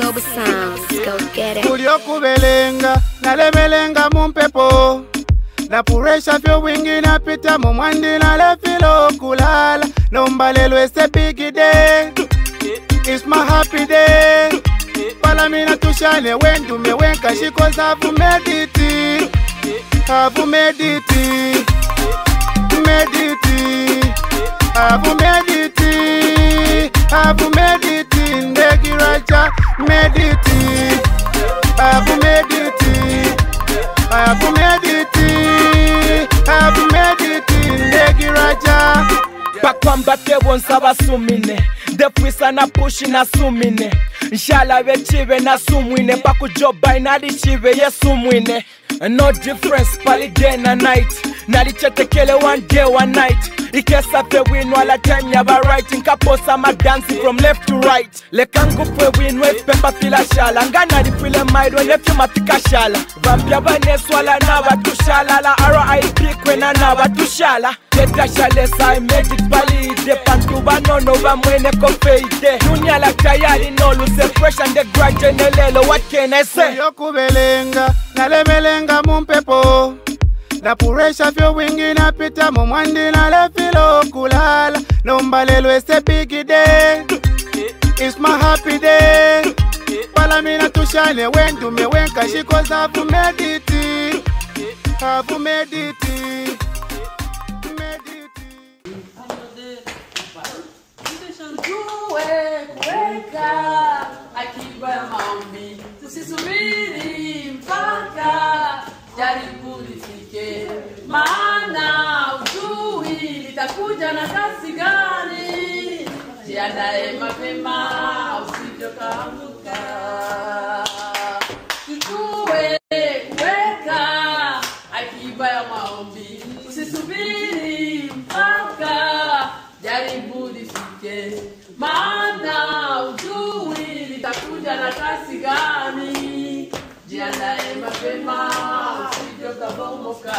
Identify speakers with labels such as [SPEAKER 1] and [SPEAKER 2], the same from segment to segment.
[SPEAKER 1] Global Sounds, go get it.
[SPEAKER 2] Kulio kubelenga, nalebelenga mumpepo. Na puresha fyo wingi na pita mumwandi na lefilo kulala. Nombalelo ese big day. It's my happy day. Pala mina tushane wendu me wenka shikoza havu mediti. Havu mediti. Mediti. Havu mediti. Havu mediti. Ndegi racha mediti. Havu mediti. Havu mediti. Havu mediti. Ndegi racha.
[SPEAKER 3] Bakwamba tebo nsaba sumine Defwisa na pushi na sumine Nshala bechive na sumwine Bakujoba inali chive ye sumwine. No difference pali day na night Nalichetekele one day one night Ikesa fe win wala time yaba right Nkaposa ma dancing from left to right Lekangu fe win we pepa fila shala Ngana di file maido nefyo mafika shala Vambia bane swala na watu shala La R.I.P. kwena na watu shala Teta shale sa I made it pali ide Pantuba nono ba mwene kofe ide Dunia la tayari no lose fresh and the grudge nelelo. What can I say?
[SPEAKER 2] Yoku belenga, nalebelenga mumpepo. Na puresha fyo wingi na pita mumwandi na lefilo kulala. Nombalelo ese big day. It's my happy day. Pala mina tushane wendu me wenka shikoza havu mediti. Havu mediti.
[SPEAKER 4] Kuweka akiba ya maombi, tusisubiri mpaka jaribu lifike, maana ujui litakuja na kasi gani. Jiandae mapema usije ukaanguka. Tujue kuweka akiba ya maombi, tusisubiri mpaka jaribu lifike, maana ujui litakuja na kasi gani. Jiandae mapema usije ukabomoka.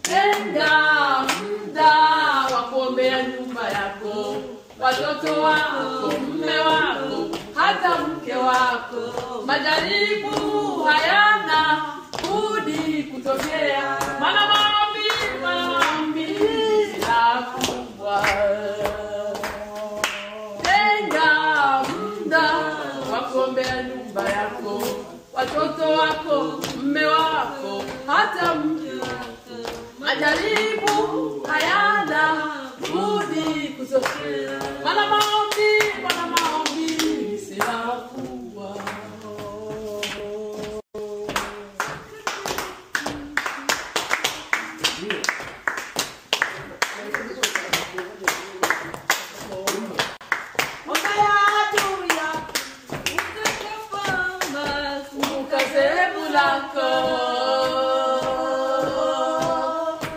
[SPEAKER 4] Tenga muda wa kuombea nyumba yako, watoto wako, mume wako, hata mke wako. Majaribu hayana budi kutokea, maana maombi la kubwa. Tenga muda wa kuombea nyumba yako, watoto wako, mume wako, hata mke wako. Majaribu hayana budi kutokea, maana maombi si la kubwa.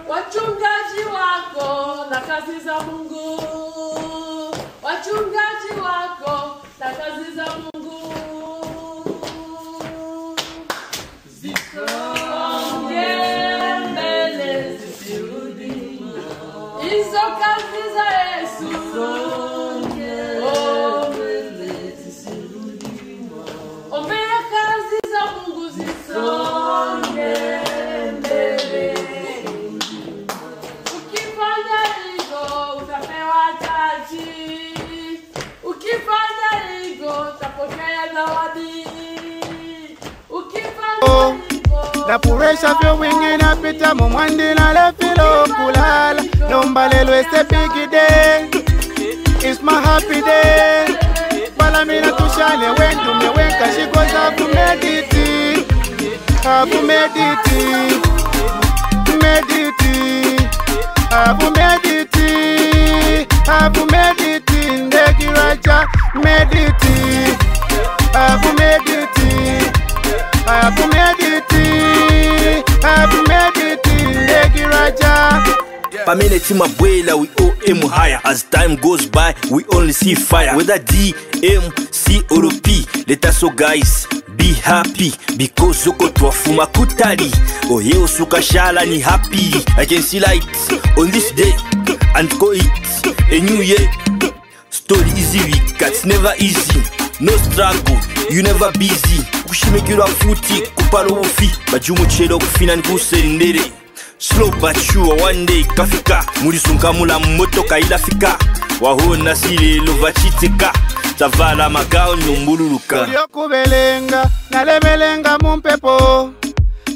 [SPEAKER 4] Wachungaji wako na kazi za Mungu, wachungaji wako na kazi za Mungu. Zisonge mbele zisirudi nyuma, hizo kazi za Yesu. Oh, mbele zisirudi nyuma, ombea kazi za Mungu zisonge mbele. Ukifanya hivyo utapewa taji, ukifanya hivyo utapokea zawadi. Ukifanya hivyo
[SPEAKER 2] na puresha fyo wingi na pita mumwandi na lefilo kulala. Nombalelo ese big day. It's my happy day. Pala mina tushane wendu me wenka shikoza havu mediti. Havu mediti. Mediti. Havu mediti. Havu mediti. Ndegi racha mediti. Havu mediti. Havu mediti. Havu mediti. Ndegi racha.
[SPEAKER 5] Pamene tima bwela, we all aim higher. As time goes by, we only see fire. Whether D, M, C or P, let us so guys be happy because Zoko twafuma kutali. Oh yo suka shala ni happy. I can see light on this day and call it a new year. story easy week, it's never easy. No struggle, you never busy. Kushimekirwa futi, kupalo ufi. Bajumu chelo kufina nikuserindere. Slow but sure, one day kafika. Murisunka mula moto kaila fika. Wahona sile lova chitika. Zavala magao nyumbuluruka.
[SPEAKER 2] Ulio kubelenga, nalebelenga mumpepo.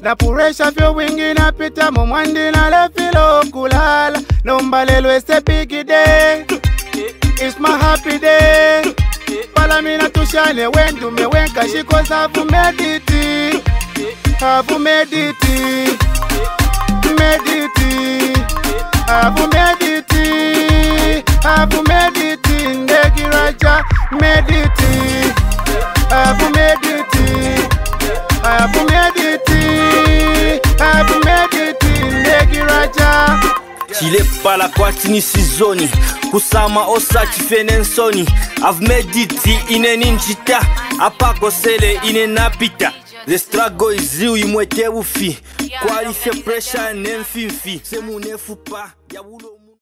[SPEAKER 2] Na puresha fyo wingi na pita mumwandi na lefilo kulala. Nombalelo ese big day. It's my happy day. Palamina tushane wendu mewenka shiko safu mediti. Hafu mediti. Mediti. Hafu mediti. Hafu mediti. Ndegi raja mediti. Hafu mediti. Hafu mediti. Hafu mediti. Ndegi raja.
[SPEAKER 5] Chile pala kwa tini sizoni. Kusama osa chifenensoni. I've made it ine ninjita. Apako sele ine napita. The struggle is real imwete ufi. Qualify pressure nemfifi. Semu nefupa ya ulo.